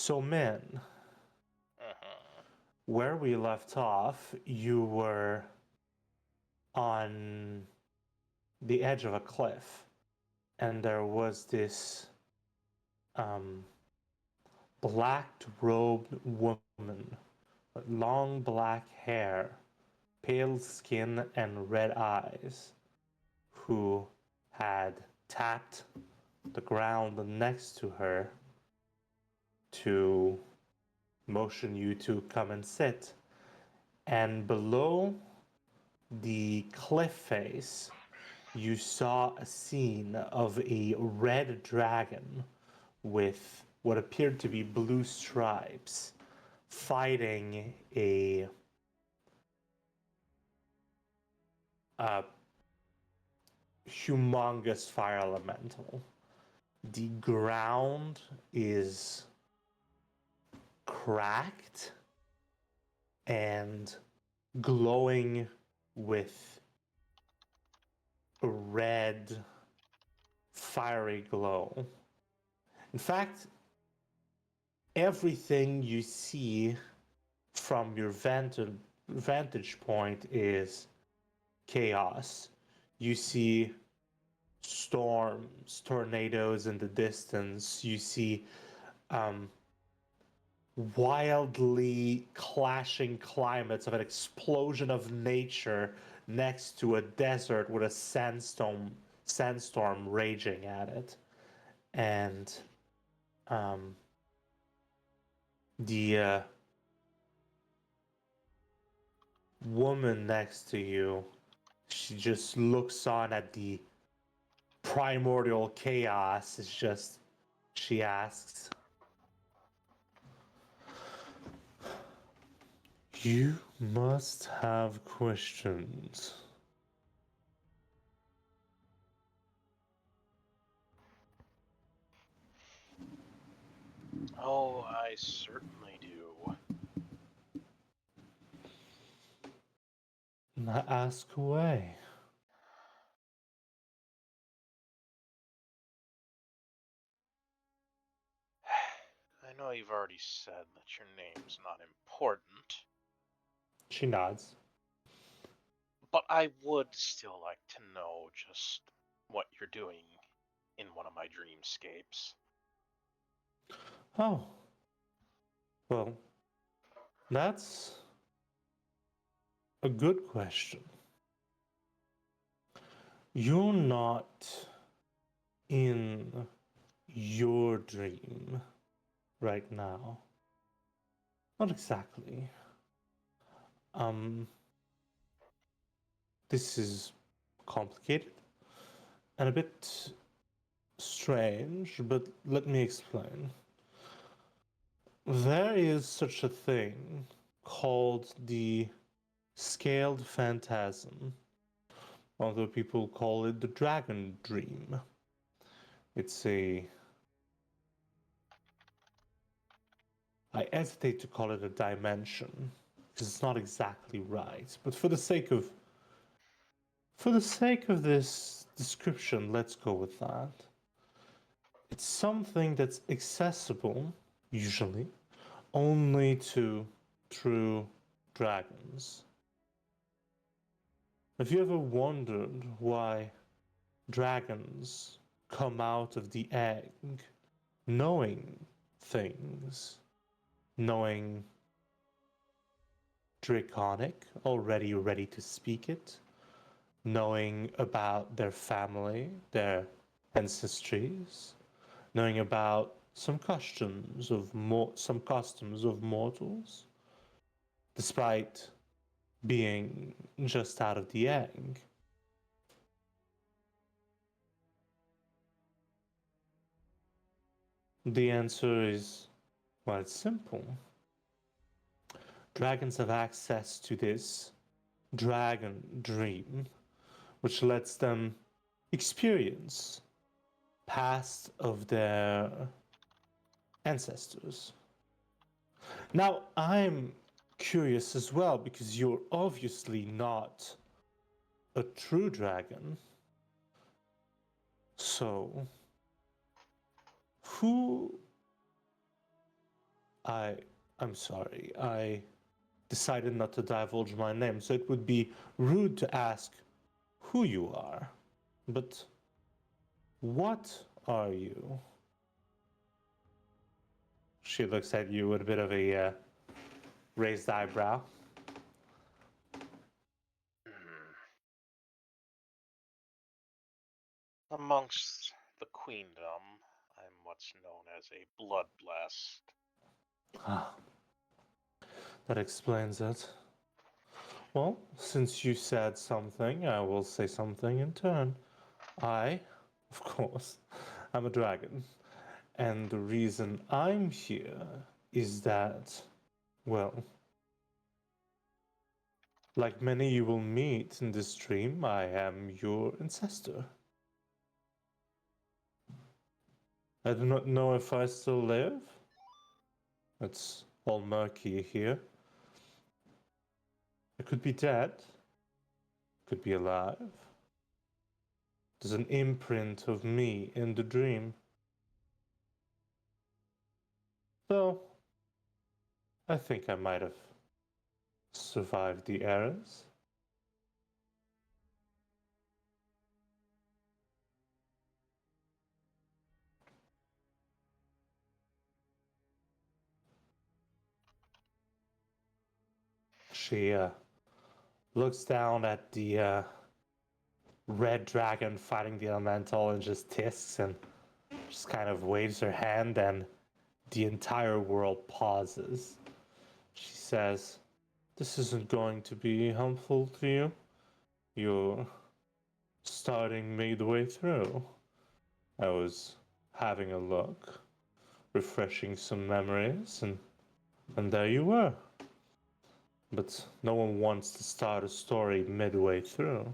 So, Min, Uh-huh. where we left off, you were on the edge of a cliff, and there was this um, black-robed woman with long black hair, pale skin, and red eyes, who had tapped the ground next to her to motion you to come and sit. And below the cliff face, you saw a scene of a red dragon with what appeared to be blue stripes fighting a humongous fire elemental. The ground is cracked and glowing with a red fiery glow. In fact, everything you see from your vantage point is chaos. You see storms, tornadoes in the distance. You see um, wildly clashing climates of an explosion of nature next to a desert with a sandstorm raging at it. And um, the woman next to you, she just looks on at the primordial chaos. It's just, she asks, "You must have questions." Oh, I certainly do. Ask away. I know you've already said that your name's not important, She nods. but I would still like to know just what you're doing in one of my dreamscapes. Oh, well, that's a good question. You're not in your dream right now. Not exactly. Um, this is complicated and a bit strange, but let me explain. There is such a thing called the scaled phantasm. Other people call it the dragon dream. It's a. I hesitate to call it a dimension because it's not exactly right. But for the sake of this description, let's go with that. It's something that's accessible, usually, only to true dragons. Have you ever wondered why dragons come out of the egg knowing things? Knowing Draconic, already ready to speak it? Knowing about their family, their ancestries? Knowing about some customs of mortals, despite being just out of the egg? The answer is, well, it's simple. Dragons have access to this dragon dream, which lets them experience past of their ancestors. Now, I'm curious as well because you're obviously not a true dragon. So, who I'm sorry. I decided not to divulge my name, so it would be rude to ask who you are. But what are you? She looks at you with a bit of a raised eyebrow. Amongst the queendom, I'm what's known as a blood-blessed. Ah, that explains it. Well, since you said something, I will say something in turn. I, of course, am a dragon. And the reason I'm here is that, well, like many you will meet in this dream, I am your ancestor. I do not know if I still live. It's all murky here. I could be dead, could be alive. There's an imprint of me in the dream. Though, I think I might have survived the errors. She looks down at the red dragon fighting the elemental and just tisks and just kind of waves her hand, and the entire world pauses. She says, "This isn't going to be helpful to you. You're starting midway through." I was having a look, refreshing some memories, and there you were. But no one wants to start a story midway through,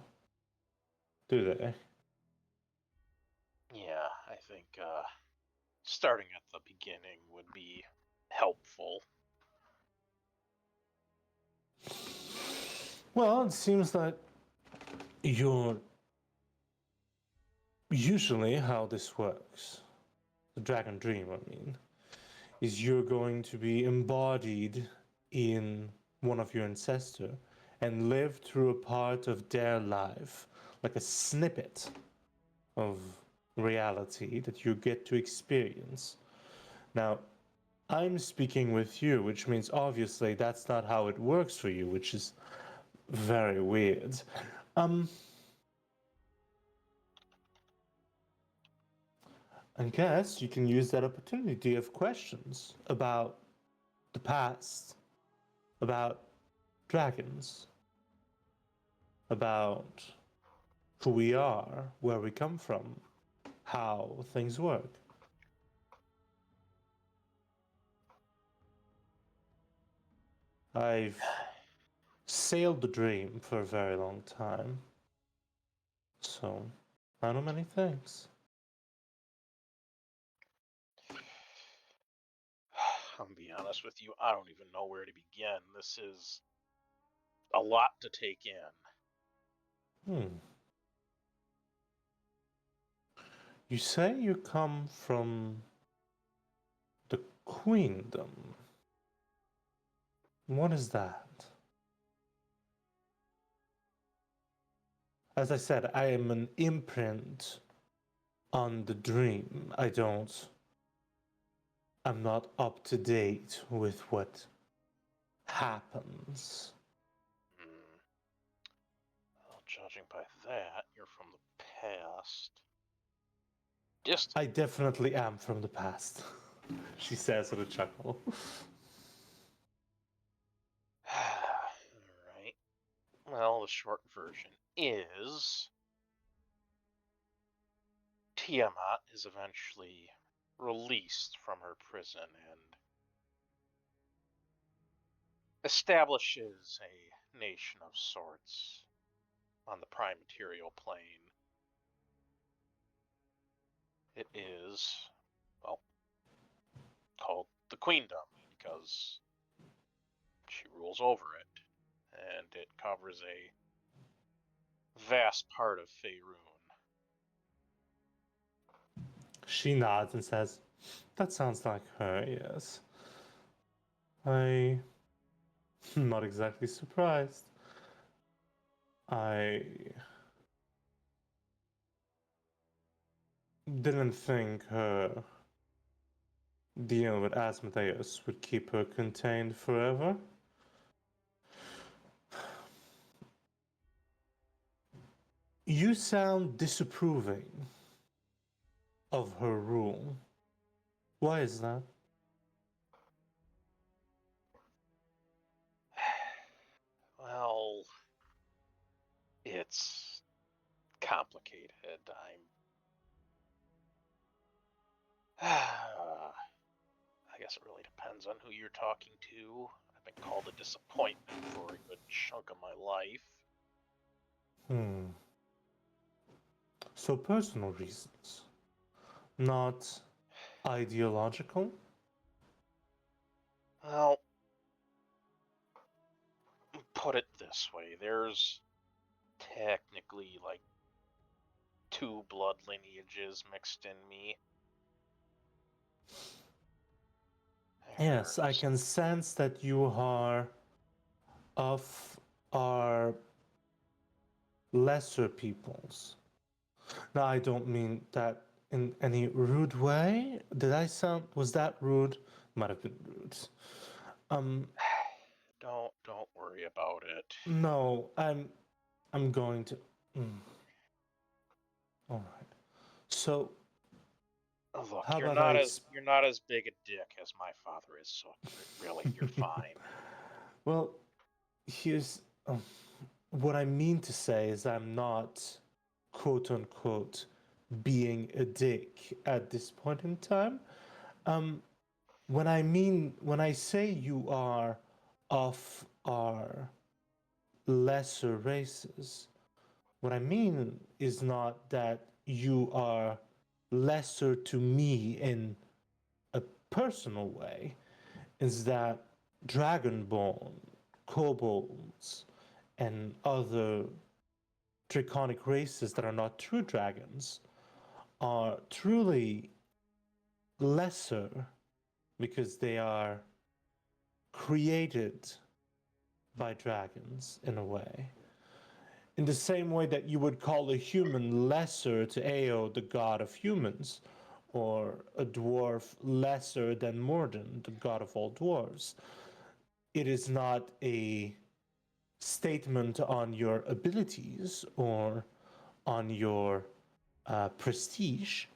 do they? Yeah, I think starting at the beginning would be helpful. Well, it seems that you're usually how this works. The Dragon Dream, I mean, is you're going to be embodied in one of your ancestor and live through a part of their life, like a snippet of reality that you get to experience. Now, I'm speaking with you, which means obviously that's not how it works for you, which is very weird. Um, I guess you can use that opportunity to have questions about the past, about dragons, about who we are, where we come from, how things work. I've sailed the dream for a very long time, so I know many things. I'm gonna be honest with you, I don't even know where to begin. This is a lot to take in. Hmm. You say you come from the Queendom. What is that? As I said, I am an imprint on the dream. I'm not up to date with what happens. Hmm. Well, judging by that, you're from the past. Distant. I definitely am from the past, she says with a chuckle. Alright. Well, the short version is Tiamat is eventually released from her prison and establishes a nation of sorts on the prime material plane. It is, well, called the Queendom because she rules over it, and it covers a vast part of Faerun. She nods and says, "That sounds like her, yes." I'm not exactly surprised. I didn't think her deal with Asmodeus would keep her contained forever. You sound disapproving of her rule. Why is that? Well, it's complicated. I guess it really depends on who you're talking to. I've been called a disappointment for a good chunk of my life. Hmm. So personal reasons, not ideological? Well, put it this way, there's technically like two blood lineages mixed in me. Yes, I There's can sense that you are of our lesser peoples. Now, I don't mean that in any rude way. Did I sound, was that rude? Might have been rude. Um, don't worry about it. no, I'm going to. Mm, all right. So, Look, how you're about not as you're not as big a dick as my father is, so really, you're fine. well, here's what I mean to say is I'm not quote unquote being a dick at this point in time. Um, when I say you are of our lesser races, what I mean is not that you are lesser to me in a personal way, is that dragonborn, kobolds, and other draconic races that are not true dragons are truly lesser because they are created by dragons in a way. In the same way that you would call a human lesser to Ao, the god of humans, or a dwarf lesser than Morden, the god of all dwarves. It is not a statement on your abilities or on your prestige,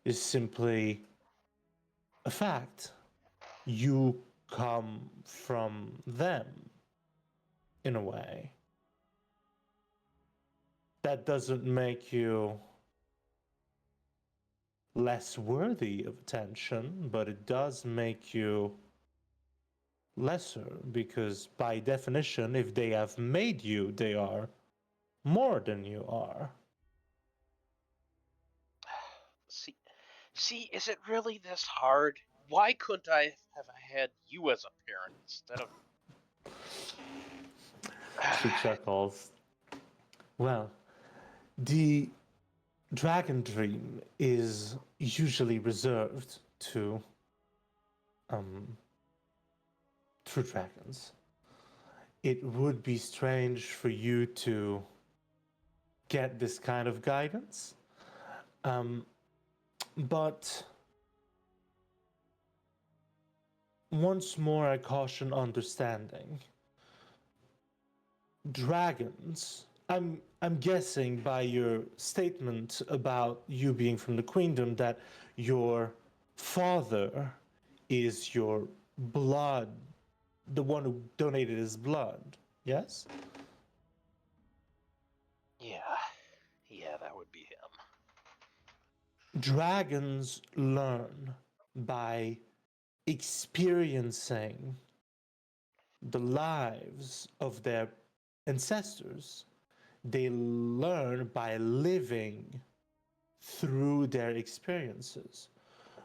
is simply a fact. You come from them in a way. That doesn't make you less worthy of attention, but it does make you lesser because, by definition, if they have made you, they are more than you are. See, is it really this hard? Why couldn't I have had you as a parent instead of? She chuckles. Well, the dragon dream is usually reserved to um, true dragons. It would be strange for you to get this kind of guidance, um, but once more I caution understanding. Dragons. I'm guessing by your statement about you being from the queendom that your father is your blood, the one who donated his blood. Yes? Yeah, yeah, that would be him. Dragons learn by experiencing the lives of their ancestors. They learn by living through their experiences,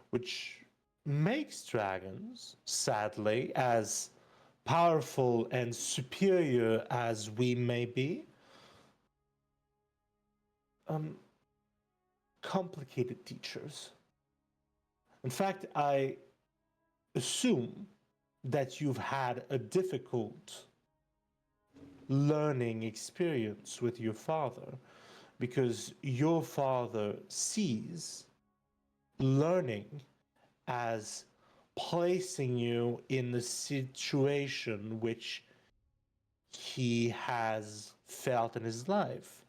which makes dragons, sadly, as powerful and superior as we may be, um, complicated teachers. In fact, I assume that you've had a difficult learning experience with your father, because your father sees learning as placing you in the situation which he has felt in his life.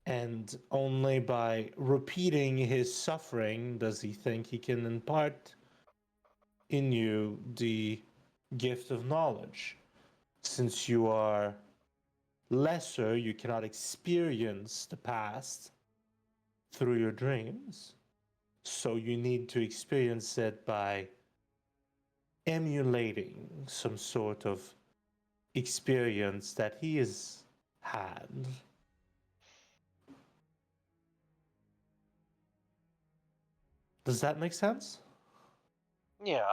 And only by repeating his suffering does he think he can impart in you the gift of knowledge. Since you are lesser, you cannot experience the past through your dreams. So you need to experience it by emulating some sort of experience that he has had. Does that make sense? Yeah.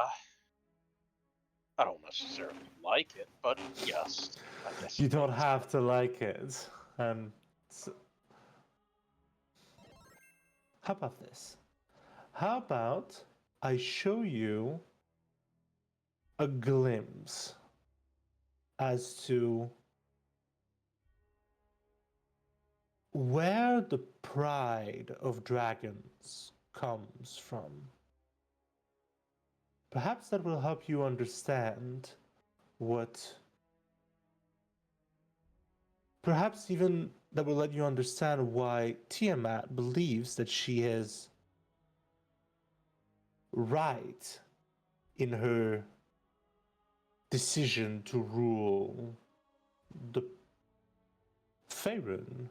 I don't necessarily like it, but yes, I guess You it don't makes have sense. to like it. How about this? How about I show you a glimpse as to where the pride of dragons comes from. Perhaps that will help you understand what. Perhaps even that will let you understand why Tiamat believes that she is right in her decision to rule the Faerun.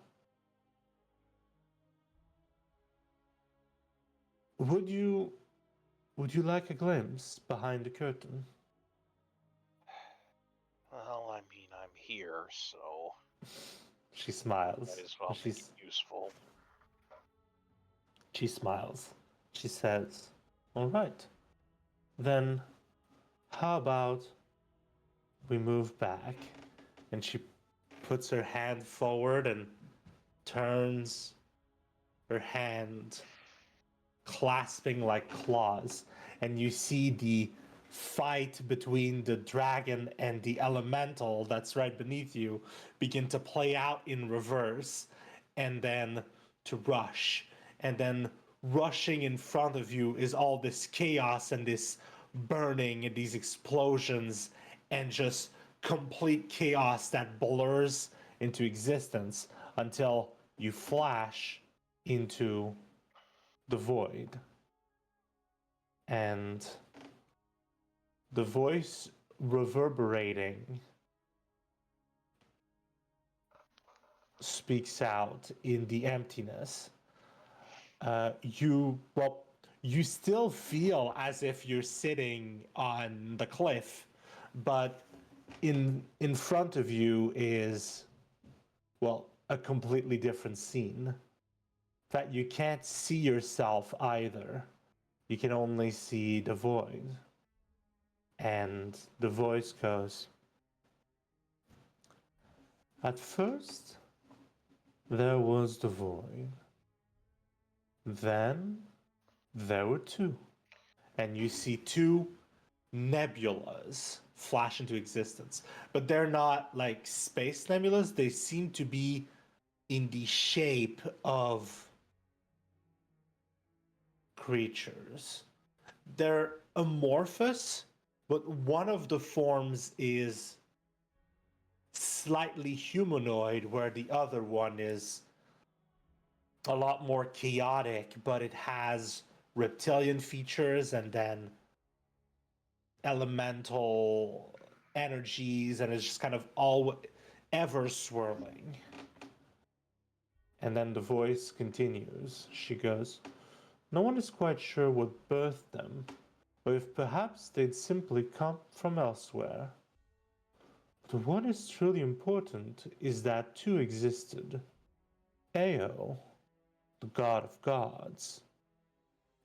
Would you like a glimpse behind the curtain? Well, I mean, I'm here, so She smiles. might as well make it useful. She smiles. She says, "All right. Then how about we move back?" And she puts her hand forward and turns her hand clasping like claws, and you see the fight between the dragon and the elemental that's right beneath you begin to play out in reverse, and then to rush, and then rushing in front of you is all this chaos and this burning and these explosions and just complete chaos that blurs into existence until you flash into the void. And the voice reverberating speaks out in the emptiness. You still feel as if you're sitting on the cliff, but in front of you is, well, a completely different scene. That you can't see yourself either. You can only see the void. And the voice goes, "At first, there was the void. Then, there were two." And you see two nebulas flash into existence. But they're not like space nebulas, they seem to be in the shape of creatures. They're amorphous, but one of the forms is slightly humanoid, where the other one is a lot more chaotic, but it has reptilian features and then elemental energies, and it's just kind of all ever swirling. And then the voice continues. She goes, "No one is quite sure what birthed them, or if perhaps they'd simply come from elsewhere. But what is truly important is that two existed. Ao, the god of gods,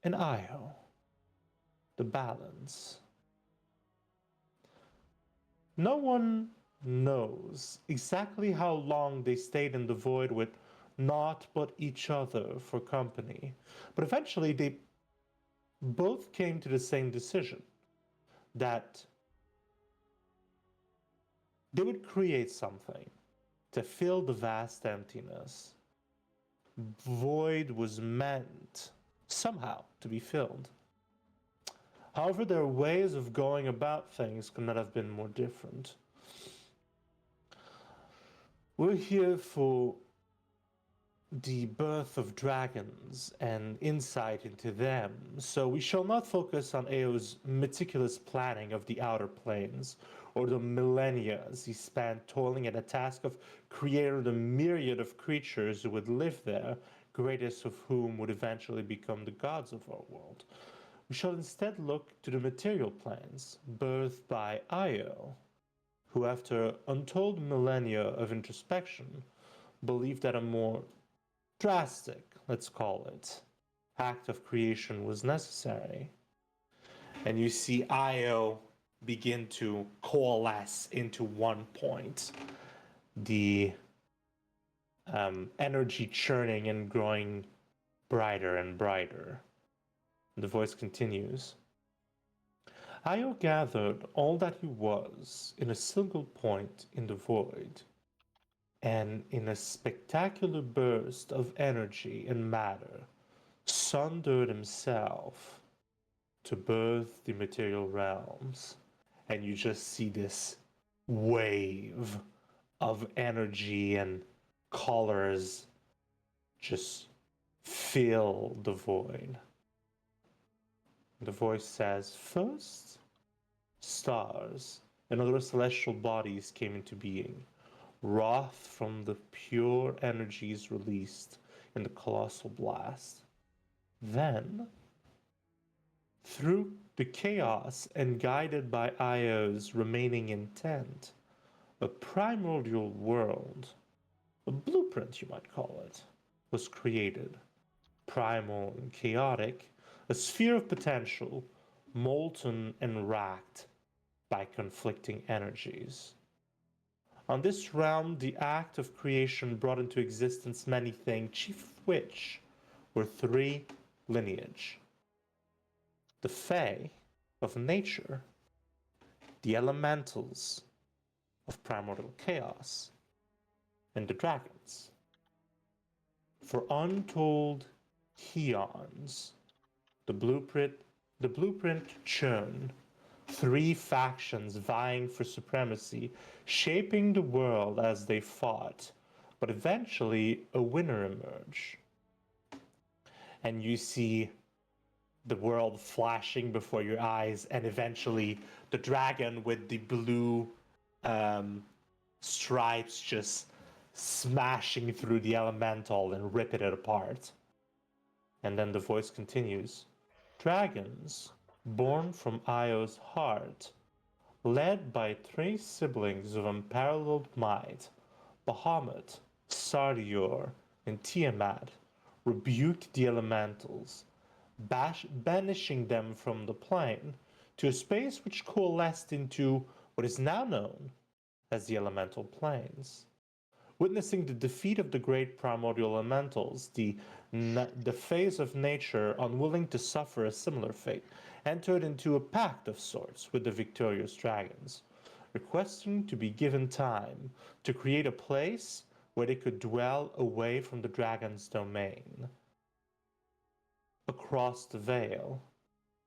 and Io, the balance. No one knows exactly how long they stayed in the void with naught but each other for company, but eventually they both came to the same decision, that They would create something to fill the vast emptiness. Void was meant somehow to be filled. However, their ways of going about things could not have been more different. We're here for the birth of dragons and insight into them, so we shall not focus on Eo's meticulous planning of the outer planes, or the millennia as he spent toiling at a task of creating the myriad of creatures who would live there, greatest of whom would eventually become the gods of our world. We shall instead look to the material planes, birthed by Io, who after untold millennia of introspection, believed that a more drastic, let's call it, act of creation was necessary. And you see Io begin to coalesce into one point. The energy churning and growing brighter and brighter. The voice continues. Io gathered all that he was in a single point in the void, and in a spectacular burst of energy and matter, sundered himself to birth the material realms. And you just see this wave of energy and colors just fill the void. The voice says, first, stars and other celestial bodies came into being, wrath from the pure energies released in the colossal blast. Then, through the chaos and guided by Io's remaining intent, a primordial world, a blueprint you might call it, was created. Primal and chaotic, a sphere of potential, molten and racked by conflicting energies. On this realm, the act of creation brought into existence many things, chief of which were three lineage. The Fae of nature, the elementals of primordial chaos, and the dragons. For untold eons, the blueprint churned three factions vying for supremacy, shaping the world as they fought, but eventually a winner emerged. And you see the world flashing before your eyes, and eventually the dragon with the blue stripes just smashing through the elemental and ripping it apart. And then the voice continues. Dragons, born from Io's heart, led by three siblings of unparalleled might, Bahamut, Sardior, and Tiamat, rebuked the elementals, banishing them from the plane to a space which coalesced into what is now known as the elemental planes. Witnessing the defeat of the great primordial elementals, the phase of nature, unwilling to suffer a similar fate, entered into a pact of sorts with the victorious dragons, requesting to be given time to create a place where they could dwell away from the dragon's domain, across the veil,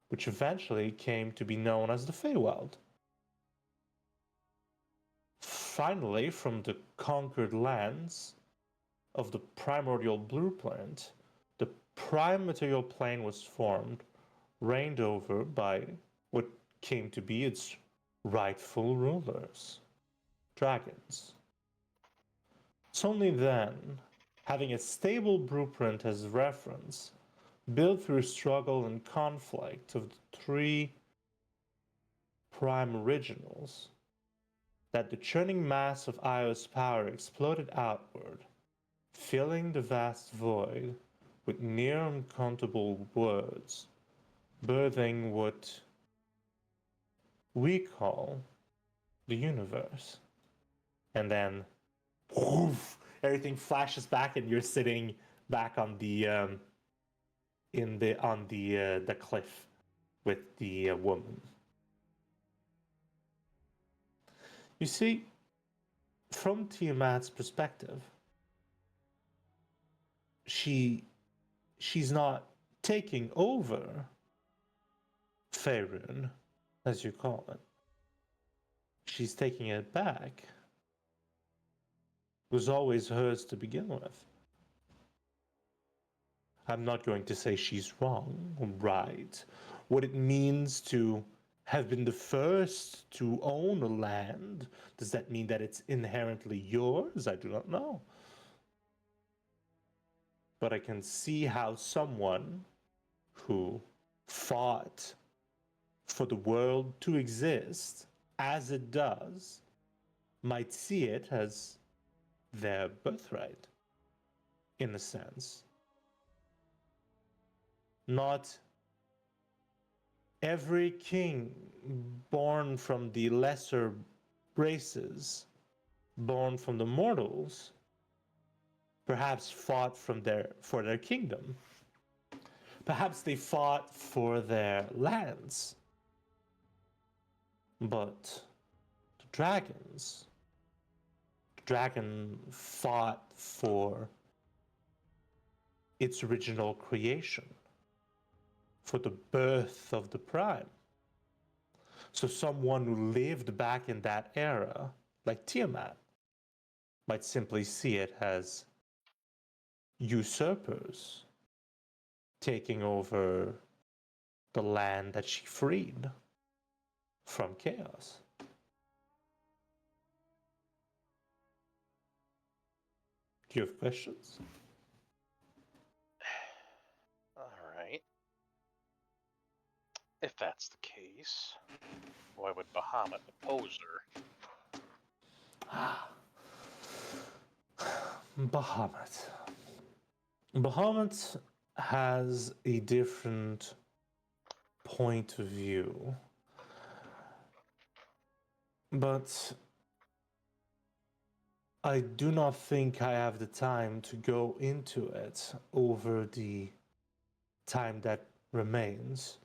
which eventually came to be known as the Feywild. Finally, from the conquered lands of the primordial blueprint, the prime material plane was formed, reigned over by what came to be its rightful rulers, dragons. It's only then, having a stable blueprint as reference, built through struggle and conflict of the three prime originals, that the churning mass of Io's power exploded outward, filling the vast void with near uncountable words, birthing what we call the universe. And then, woof, everything flashes back, and you're sitting back on the the cliff with the woman. You see, from Tiamat's perspective, she's not taking over Faerun, as you call it. She's taking it back. It was always hers to begin with. I'm not going to say she's wrong or right. What it means to have been the first to own a land, does that mean that it's inherently yours? I do not know. But I can see how someone who fought for the world to exist as it does might see it as their birthright, in a sense. Not every king born from the lesser races, born from the mortals, perhaps fought for their kingdom. Perhaps they fought for their lands. But the dragon fought for its original creation, for the birth of the Prime. So someone who lived back in that era, like Tiamat, might simply see it as usurpers taking over the land that she freed from chaos. Do you have questions? All right. If that's the case, why would Bahamut oppose her? Bahamut. Bahamut has a different point of view. But I do not think I have the time to go into it over the time that remains.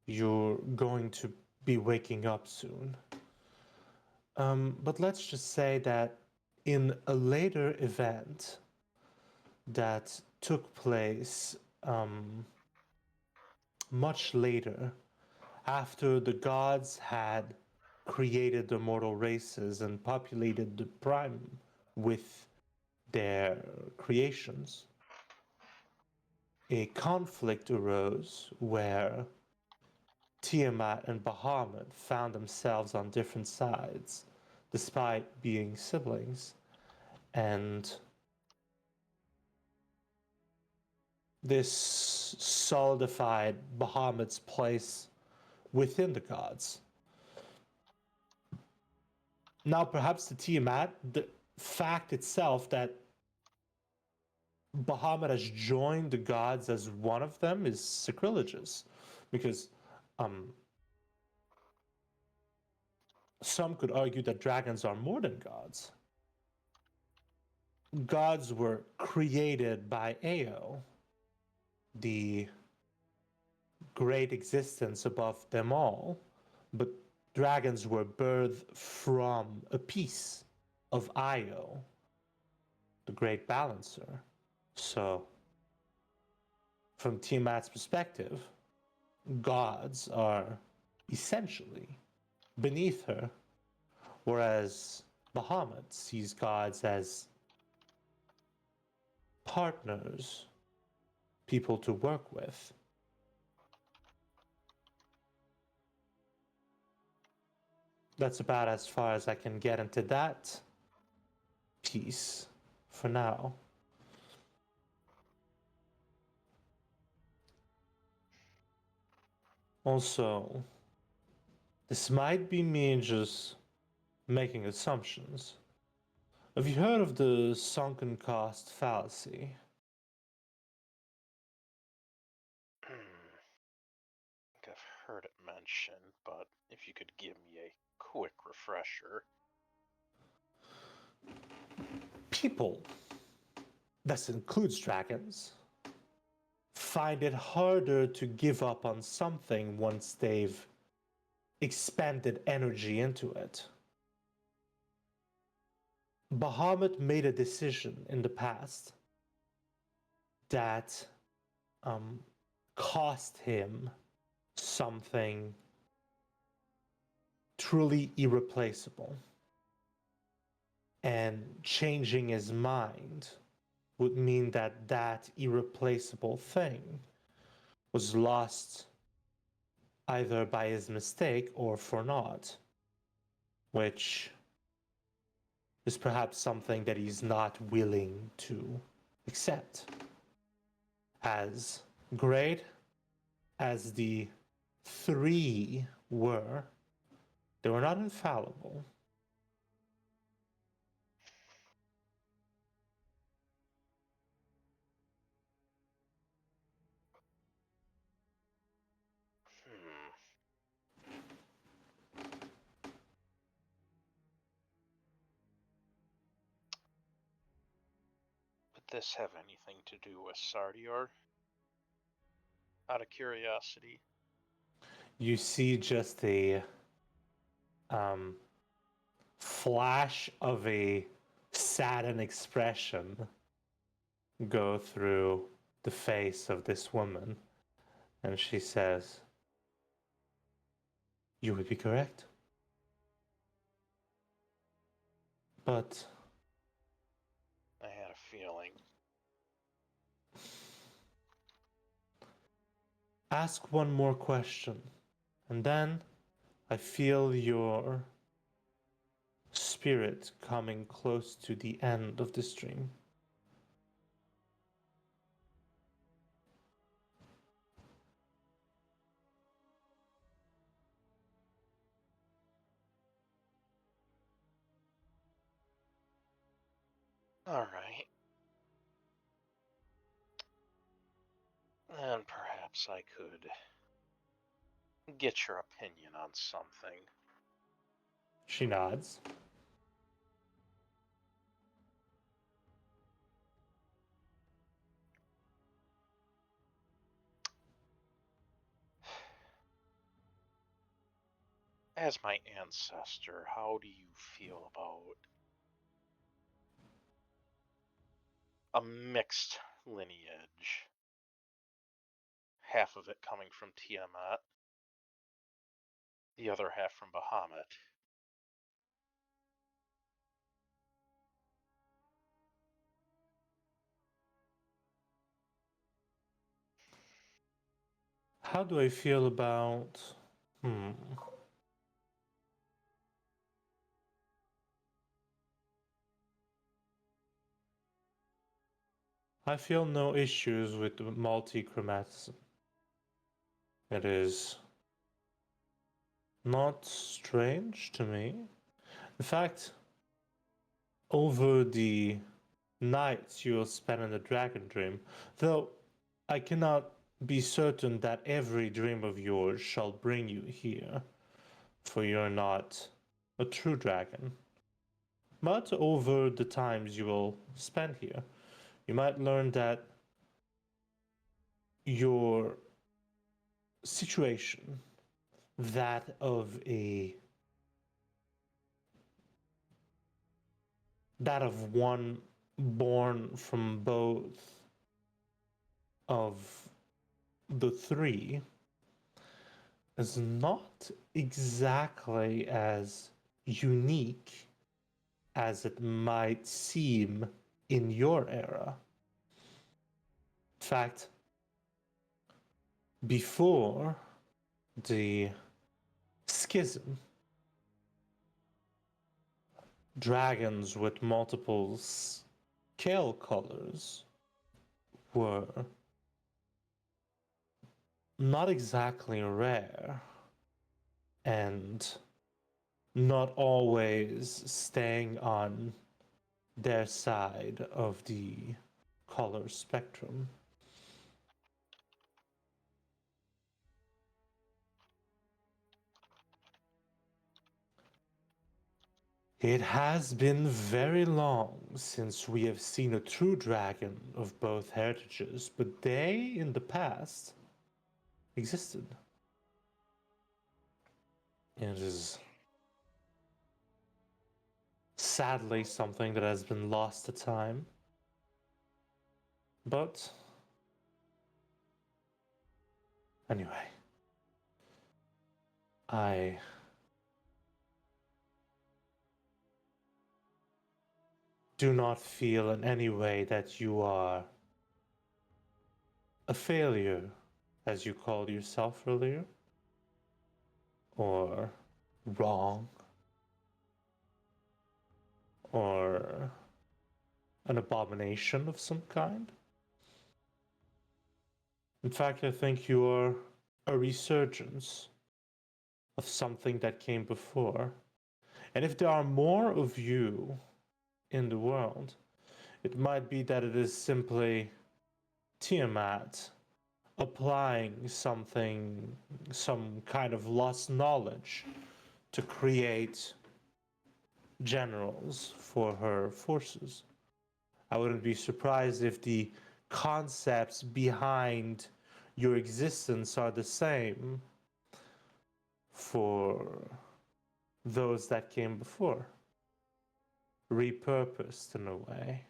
You're going to be waking up soon. But let's just say that in a later event that took place much later, after the gods had created the mortal races and populated the prime with their creations, a conflict arose where Tiamat and Bahamut found themselves on different sides, despite being siblings, and this solidified Bahamut's place within the gods. Now, perhaps the Tiamat, the fact itself that Bahamut has joined the gods as one of them is sacrilegious, because some could argue that dragons are more than gods. Gods were created by Ao, the great existence above them all, but dragons were birthed from a piece of Io, the great balancer. So, from Tiamat's perspective, gods are essentially beneath her, whereas Bahamut sees gods as partners, people to work with. That's about as far as I can get into that piece for now. Also, this might be me just making assumptions. Have you heard of the sunken cost fallacy? I think I've heard it mentioned, but if you could give me a quick refresher. People, that includes dragons, find it harder to give up on something once they've expended energy into it. Bahamut made a decision in the past that cost him something truly irreplaceable. And changing his mind would mean that that irreplaceable thing was lost either by his mistake or for naught, which is perhaps something that he's not willing to accept. As great as the three were, they were not infallible. Would this have anything to do with Sardior? Out of curiosity. You see just a flash of a saddened expression go through the face of this woman, and she says, "You would be correct. But I had a feeling. ask one more question, and then I feel your spirit coming close to the end of the stream." Alright. Then perhaps I could get your opinion on something. She nods. As my ancestor, how do you feel about a mixed lineage? Half of it coming from Tiamat, the other half from Bahamut. How do I feel about... I feel no issues with multi-chromatism. It is not strange to me. In fact, over the nights you will spend in the dragon dream, though I cannot be certain that every dream of yours shall bring you here, for you're not a true dragon. But over the times you will spend here, you might learn that your situation, that of one born from both of the three, is not exactly as unique as it might seem in your era. In fact, before the schism, dragons with multiple scale colors were not exactly rare and not always staying on their side of the color spectrum. It has been very long since we have seen a true dragon of both heritages, but they, in the past, existed. It is sadly something that has been lost to time. But anyway, I do not feel in any way that you are a failure, as you called yourself earlier, or wrong, or an abomination of some kind. In fact, I think you are a resurgence of something that came before. And if there are more of you in the world, it might be that it is simply Tiamat applying something, some kind of lost knowledge to create generals for her forces. I wouldn't be surprised if the concepts behind your existence are the same for those that came before, repurposed in a way.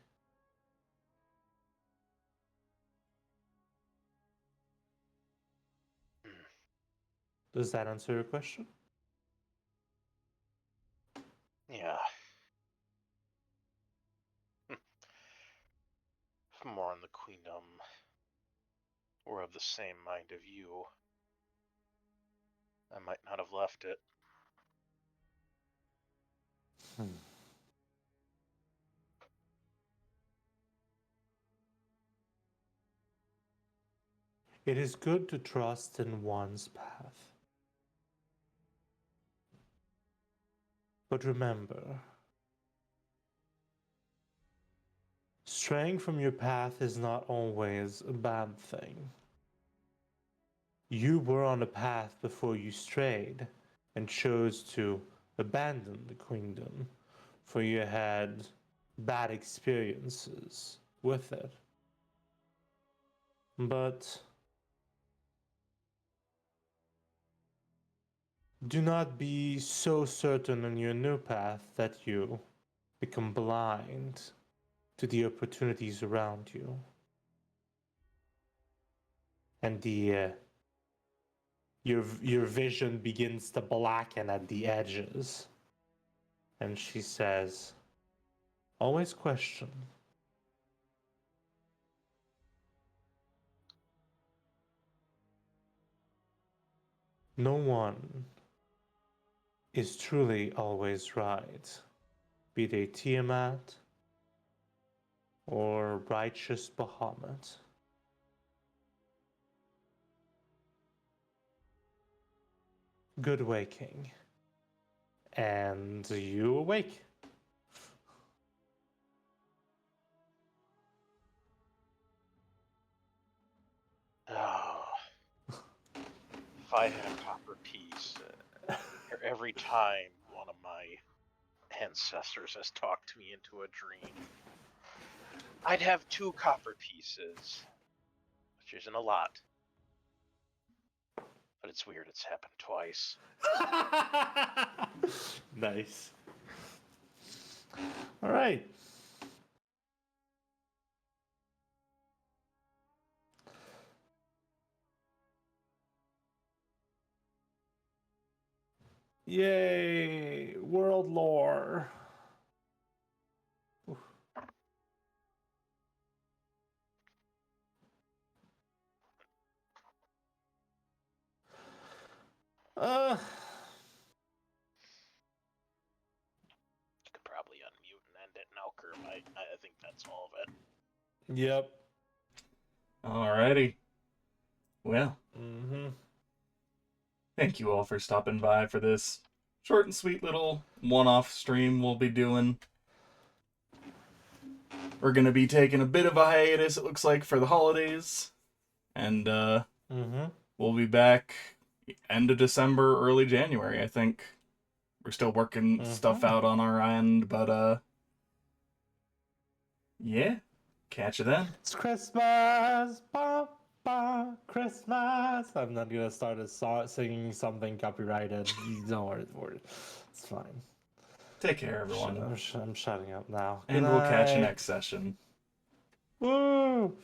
Does that answer your question? Yeah. If more in the queendom were of the same mind of you, I might not have left it. It is good to trust in one's path. But remember, straying from your path is not always a bad thing. You were on a path before you strayed and chose to abandon the queendom, for you had bad experiences with it. But do not be so certain in your new path that you become blind to the opportunities around you. And your vision begins to blacken at the edges. And she says, always question. No one is truly always right, be they Tiamat or righteous Bahamut. Good waking. And you awake. Oh, if I had a copper piece for every time one of my ancestors has talked me into a dream, I'd have 2 copper pieces, which isn't a lot. But it's weird, it's happened twice. Nice. All right. Yay! World lore. Oof. Uh, You could probably unmute and end it now, Kerm. I think that's all of it. yep. Alrighty. Well, Mm-hmm. thank you all for stopping by for this short and sweet little one-off stream we'll be doing. We're going to be taking a bit of a hiatus, it looks like, for the holidays. And we'll be back end of December, early January, I think. We're still working stuff out on our end, but yeah. Catch you then. It's Christmas, ba, ba, Christmas. I'm not gonna start a song singing something copyrighted. You don't worry for it. It's fine. Take care, everyone. I'm shutting up now. And Good we'll catch you night. next session. Woo!